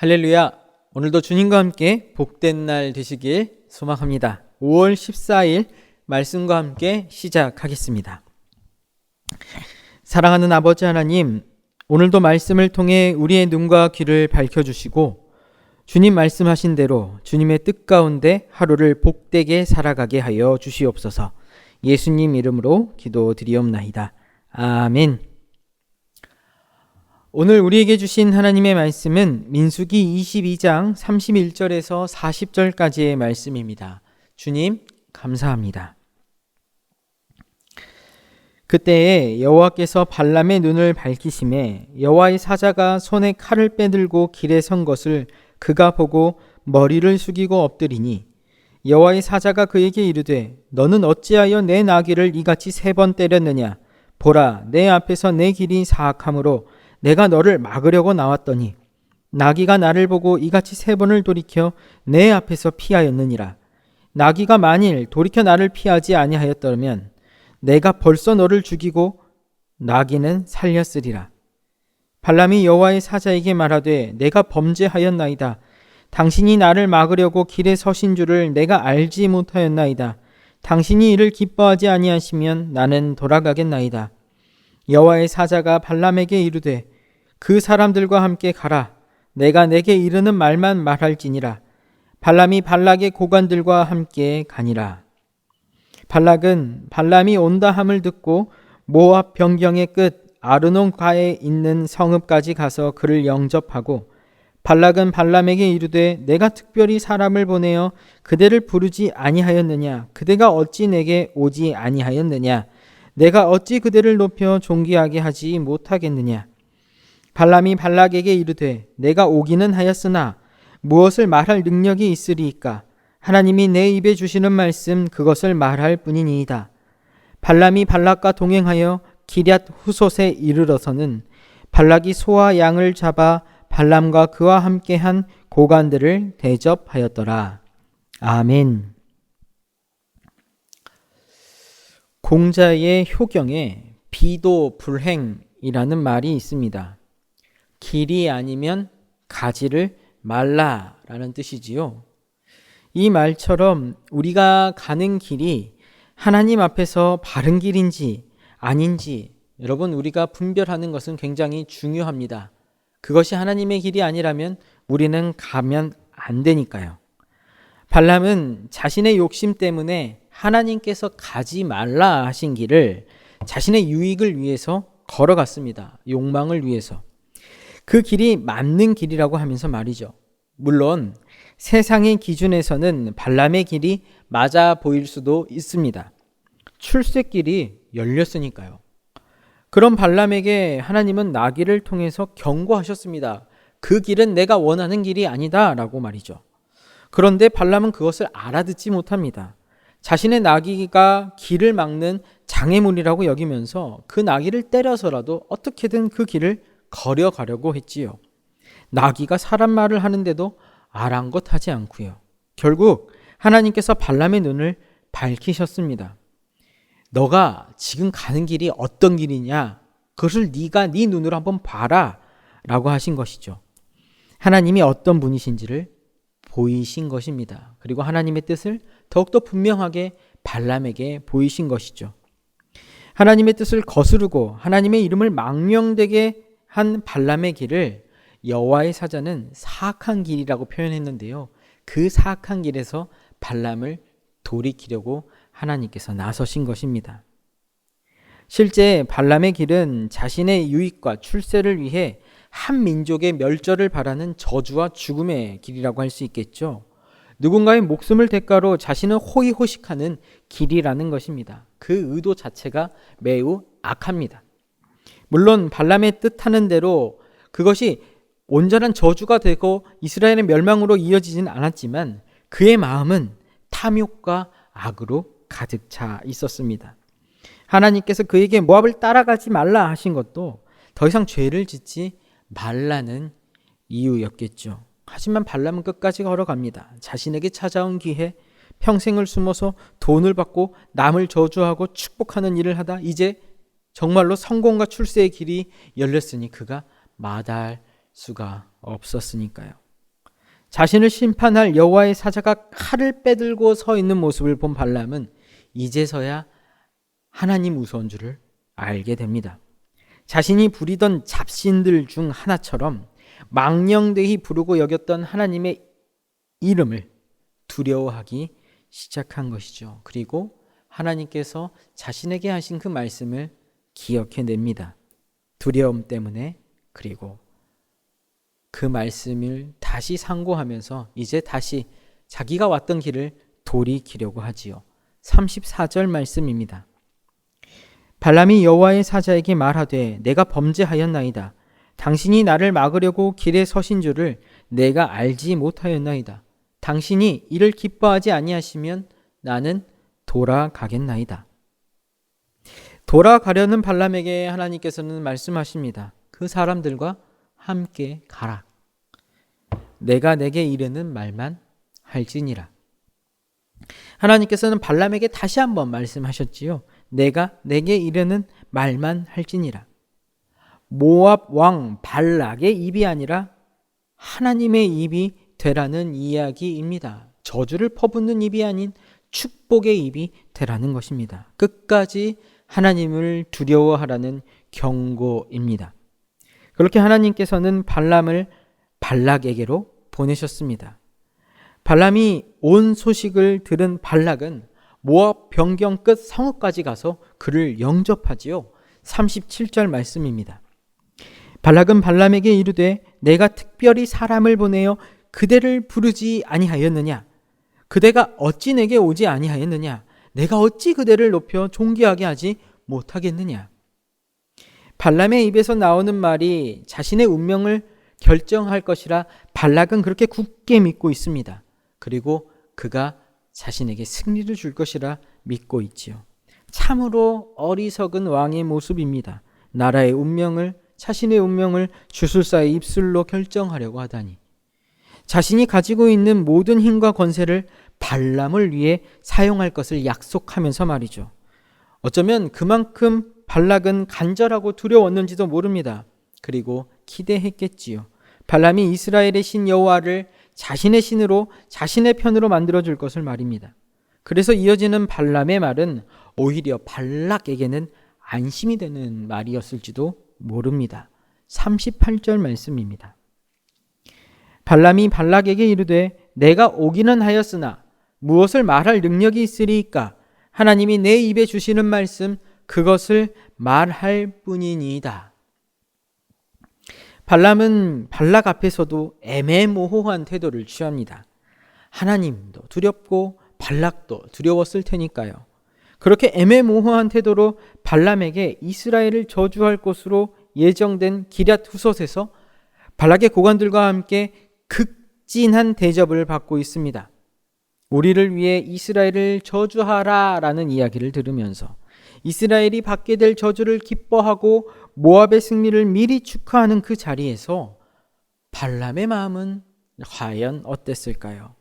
할렐루야! 오늘도 주님과 함께 복된 날 되시길 소망합니다. 5월 14일 말씀과 함께 시작하겠습니다. 사랑하는 아버지 하나님, 오늘도 말씀을 통해 우리의 눈과 귀를 밝혀주시고 주님 말씀하신 대로 주님의 뜻 가운데 하루를 복되게 살아가게 하여 주시옵소서. 예수님 이름으로 기도드리옵나이다. 아멘. 오늘 우리에게 주신 하나님의 말씀은 민수기 22장 31절에서 40절까지의 말씀입니다. 주님 감사합니다. 그때에 여호와께서 발람의 눈을 밝히심에 여호와의 사자가 손에 칼을 빼들고 길에 선 것을 그가 보고 머리를 숙이고 엎드리니 여호와의 사자가 그에게 이르되 너는 어찌하여 내 나귀를 이같이 3번 때렸느냐? 보라, 내 앞에서 내 길이 사악하므로 내가 너를 막으려고 나왔더니 나귀가 나를 보고 이같이 3번을 돌이켜 내 앞에서 피하였느니라. 나귀가 만일 돌이켜 나를 피하지 아니하였다면 내가 벌써 너를 죽이고 나귀는 살렸으리라. 발람이 여호와의 사자에게 말하되 내가 범죄하였나이다. 당신이 나를 막으려고 길에 서신 줄을 내가 알지 못하였나이다. 당신이 이를 기뻐하지 아니하시면 나는 돌아가겠나이다. 여호와의 사자가 발람에게 이르되 그 사람들과 함께 가라. 내가 내게 이르는 말만 말할지니라. 발람이 발락의 고관들과 함께 가니라. 발락은 발람이 온다 함을 듣고 모압 변경의 끝 아르논가에 있는 성읍까지 가서 그를 영접하고 발락은 발람에게 이르되 내가 특별히 사람을 보내어 그대를 부르지 아니하였느냐? 그대가 어찌 내게 오지 아니하였느냐? 내가 어찌 그대를 높여 존귀하게 하지 못하겠느냐? 발람이 발락에게 이르되 내가 오기는 하였으나 무엇을 말할 능력이 있으리이까? 하나님이 내 입에 주시는 말씀 그것을 말할 뿐이니이다. 발람이 발락과 동행하여 기럇 후솥에 이르러서는 발락이 소와 양을 잡아 발람과 그와 함께한 고관들을 대접하였더라. 아멘. 공자의 효경에 비도불행이라는 말이 있습니다. 길이 아니면 가지를 말라라는 뜻이지요. 이 말처럼 우리가 가는 길이 하나님 앞에서 바른 길인지 아닌지 여러분 우리가 분별하는 것은 굉장히 중요합니다. 그것이 하나님의 길이 아니라면 우리는 가면 안 되니까요. 발람은 자신의 욕심 때문에 하나님께서 가지 말라 하신 길을 자신의 유익을 위해서 걸어갔습니다. 욕망을 위해서. 그 길이 맞는 길이라고 하면서 말이죠. 물론 세상의 기준에서는 발람의 길이 맞아 보일 수도 있습니다. 출세길이 열렸으니까요. 그런 발람에게 하나님은 나귀를 통해서 경고하셨습니다. 그 길은 내가 원하는 길이 아니다 라고 말이죠. 그런데 발람은 그것을 알아듣지 못합니다. 자신의 나귀가 길을 막는 장애물이라고 여기면서 그 나귀를 때려서라도 어떻게든 그 길을 걸어가려고 했지요. 나귀가 사람 말을 하는데도 아랑곳하지 않고요. 결국 하나님께서 발람의 눈을 밝히셨습니다. 너가 지금 가는 길이 어떤 길이냐? 그것을 네가 네 눈으로 한번 봐라 라고 하신 것이죠. 하나님이 어떤 분이신지를 보이신 것입니다. 그리고 하나님의 뜻을 더욱더 분명하게 발람에게 보이신 것이죠. 하나님의 뜻을 거스르고 하나님의 이름을 망령되게 한 발람의 길을 여호와의 사자는 사악한 길이라고 표현했는데요. 그 사악한 길에서 발람을 돌이키려고 하나님께서 나서신 것입니다. 실제 발람의 길은 자신의 유익과 출세를 위해 한 민족의 멸절을 바라는 저주와 죽음의 길이라고 할 수 있겠죠. 누군가의 목숨을 대가로 자신을 호의호식하는 길이라는 것입니다. 그 의도 자체가 매우 악합니다. 물론 발람의 뜻하는 대로 그것이 온전한 저주가 되고 이스라엘의 멸망으로 이어지진 않았지만 그의 마음은 탐욕과 악으로 가득 차 있었습니다. 하나님께서 그에게 모압을 따라가지 말라 하신 것도 더 이상 죄를 짓지 말라는 이유였겠죠. 하지만 발람은 끝까지 걸어갑니다. 자신에게 찾아온 기회, 평생을 숨어서 돈을 받고 남을 저주하고 축복하는 일을 하다 이제 정말로 성공과 출세의 길이 열렸으니 그가 마다할 수가 없었으니까요. 자신을 심판할 여호와의 사자가 칼을 빼들고 서 있는 모습을 본 발람은 이제서야 하나님 무서운 줄을 알게 됩니다. 자신이 부리던 잡신들 중 하나처럼 망령되이 부르고 여겼던 하나님의 이름을 두려워하기 시작한 것이죠. 그리고 하나님께서 자신에게 하신 그 말씀을 기억해냅니다. 두려움 때문에, 그리고 그 말씀을 다시 상고하면서 이제 다시 자기가 왔던 길을 돌이키려고 하지요. 34절 말씀입니다. 발람이 여호와의 사자에게 말하되 내가 범죄하였나이다. 당신이 나를 막으려고 길에 서신 줄을 내가 알지 못하였나이다. 당신이 이를 기뻐하지 아니하시면 나는 돌아가겠나이다. 돌아가려는 발람에게 하나님께서는 말씀하십니다. 그 사람들과 함께 가라. 내가 내게 이르는 말만 할지니라. 하나님께서는 발람에게 다시 한번 말씀하셨지요. 내가 내게 이르는 말만 할지니라. 모압 왕 발락의 입이 아니라 하나님의 입이 되라는 이야기입니다. 저주를 퍼붓는 입이 아닌 축복의 입이 되라는 것입니다. 끝까지 하나님을 두려워하라는 경고입니다. 그렇게 하나님께서는 발람을 발락에게로 보내셨습니다. 발람이 온 소식을 들은 발락은 모압 변경 끝 성읍까지 가서 그를 영접하지요. 37절 말씀입니다. 발락은 발람에게 이르되 내가 특별히 사람을 보내어 그대를 부르지 아니하였느냐? 그대가 어찌 내게 오지 아니하였느냐? 내가 어찌 그대를 높여 존귀하게 하지 못하겠느냐? 발람의 입에서 나오는 말이 자신의 운명을 결정할 것이라 발락은 그렇게 굳게 믿고 있습니다. 그리고 그가 자신에게 승리를 줄 것이라 믿고 있지요. 참으로 어리석은 왕의 모습입니다. 나라의 운명을, 자신의 운명을 주술사의 입술로 결정하려고 하다니. 자신이 가지고 있는 모든 힘과 권세를 발람을 위해 사용할 것을 약속하면서 말이죠. 어쩌면 그만큼 발락은 간절하고 두려웠는지도 모릅니다. 그리고 기대했겠지요. 발람이 이스라엘의 신 여호와를 자신의 신으로, 자신의 편으로 만들어줄 것을 말입니다. 그래서 이어지는 발람의 말은 오히려 발락에게는 안심이 되는 말이었을지도 모릅니다. 38절 말씀입니다. 발람이 발락에게 이르되 내가 오기는 하였으나 무엇을 말할 능력이 있으리이까? 하나님이 내 입에 주시는 말씀 그것을 말할 뿐이니이다. 발람은 발락 앞에서도 애매모호한 태도를 취합니다. 하나님도 두렵고 발락도 두려웠을 테니까요. 그렇게 애매모호한 태도로 발람에게 이스라엘을 저주할 것으로 예정된 기럇 후솥에서 발락의 고관들과 함께 극진한 대접을 받고 있습니다. 우리를 위해 이스라엘을 저주하라 라는 이야기를 들으면서 이스라엘이 받게 될 저주를 기뻐하고 모압의 승리를 미리 축하하는 그 자리에서 발람의 마음은 과연 어땠을까요?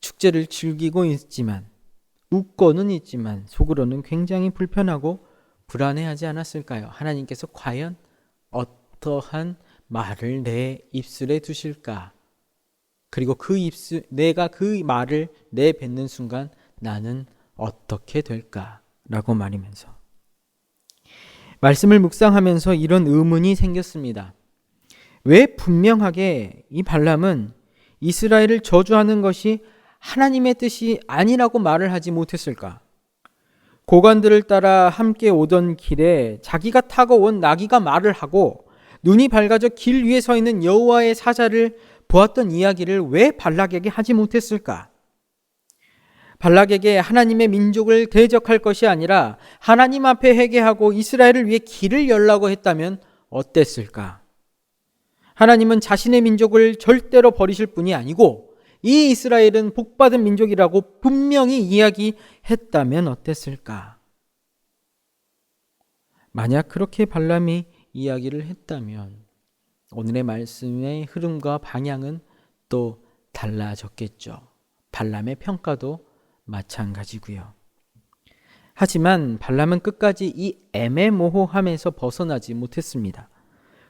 축제를 즐기고 있지만, 웃고는 있지만 속으로는 굉장히 불편하고 불안해하지 않았을까요? 하나님께서 과연 어떠한 말을 내 입술에 두실까? 그리고 내가 그 말을 내뱉는 순간 나는 어떻게 될까? 라고 말이면서 말씀을 묵상하면서 이런 의문이 생겼습니다. 왜 분명하게 이 발람은 이스라엘을 저주하는 것이 하나님의 뜻이 아니라고 말을 하지 못했을까? 고관들을 따라 함께 오던 길에 자기가 타고 온 나귀가 말을 하고 눈이 밝아져 길 위에 서 있는 여호와의 사자를 보았던 이야기를 왜 발락에게 하지 못했을까? 발락에게 하나님의 민족을 대적할 것이 아니라 하나님 앞에 회개하고 이스라엘을 위해 길을 열라고 했다면 어땠을까? 하나님은 자신의 민족을 절대로 버리실 분이 아니고 이 이스라엘은 복받은 민족이라고 분명히 이야기했다면 어땠을까? 만약 그렇게 발람이 이야기를 했다면 오늘의 말씀의 흐름과 방향은 또 달라졌겠죠. 발람의 평가도 마찬가지고요. 하지만 발람은 끝까지 이 애매모호함에서 벗어나지 못했습니다.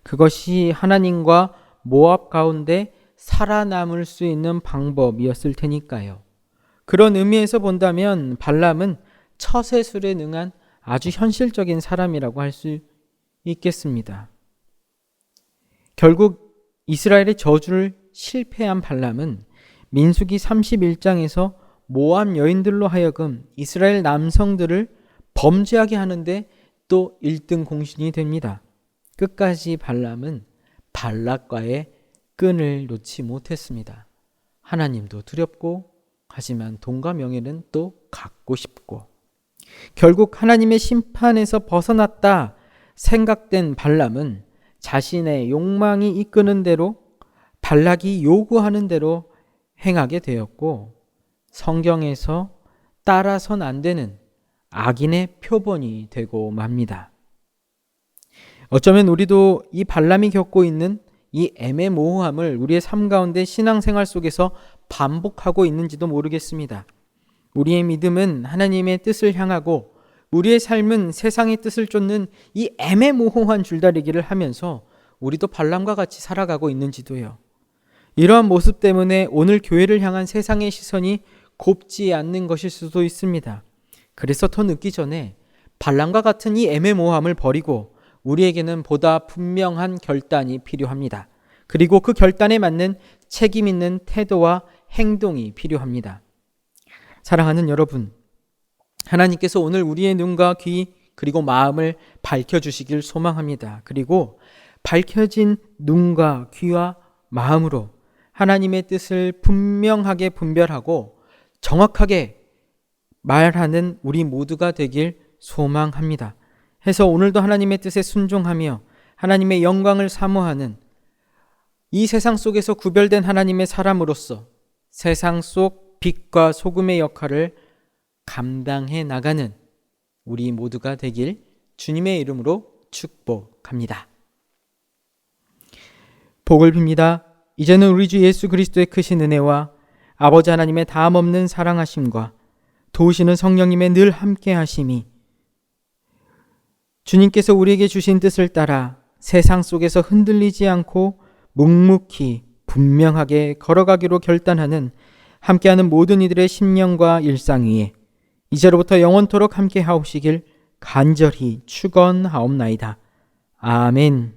그것이 하나님과 모압 가운데 살아남을 수 있는 방법이었을 테니까요. 그런 의미에서 본다면 발람은 처세술에 능한 아주 현실적인 사람이라고 할 수 있겠습니다. 결국 이스라엘의 저주를 실패한 발람은 민수기 31장에서 모압 여인들로 하여금 이스라엘 남성들을 범죄하게 하는데 또 1등 공신이 됩니다. 끝까지 발람은 발락과의 끈을 놓지 못했습니다. 하나님도 두렵고 하지만 돈과 명예는 또 갖고 싶고 결국 하나님의 심판에서 벗어났다 생각된 발람은 자신의 욕망이 이끄는 대로 발락이 요구하는 대로 행하게 되었고 성경에서 따라선 안 되는 악인의 표본이 되고 맙니다. 어쩌면 우리도 이 발람이 겪고 있는 이 애매모호함을 우리의 삶 가운데 신앙생활 속에서 반복하고 있는지도 모르겠습니다. 우리의 믿음은 하나님의 뜻을 향하고 우리의 삶은 세상의 뜻을 쫓는 이 애매모호한 줄다리기를 하면서 우리도 발람과 같이 살아가고 있는지도요. 이러한 모습 때문에 오늘 교회를 향한 세상의 시선이 곱지 않는 것일 수도 있습니다. 그래서 더 늦기 전에 발람과 같은 이 애매모호함을 버리고 우리에게는 보다 분명한 결단이 필요합니다. 그리고 그 결단에 맞는 책임 있는 태도와 행동이 필요합니다. 사랑하는 여러분, 하나님께서 오늘 우리의 눈과 귀 그리고 마음을 밝혀주시길 소망합니다. 그리고 밝혀진 눈과 귀와 마음으로 하나님의 뜻을 분명하게 분별하고 정확하게 말하는 우리 모두가 되길 소망합니다. 해서 오늘도 하나님의 뜻에 순종하며 하나님의 영광을 사모하는 이 세상 속에서 구별된 하나님의 사람으로서 세상 속 빛과 소금의 역할을 감당해 나가는 우리 모두가 되길 주님의 이름으로 축복합니다. 복을 빕니다. 이제는 우리 주 예수 그리스도의 크신 은혜와 아버지 하나님의 다함없는 사랑하심과 도우시는 성령님의 늘 함께 하심이 주님께서 우리에게 주신 뜻을 따라 세상 속에서 흔들리지 않고 묵묵히 분명하게 걸어가기로 결단하는 함께하는 모든 이들의 심령과 일상 위에 이제로부터 영원토록 함께 하옵시길 간절히 축원하옵나이다. 아멘.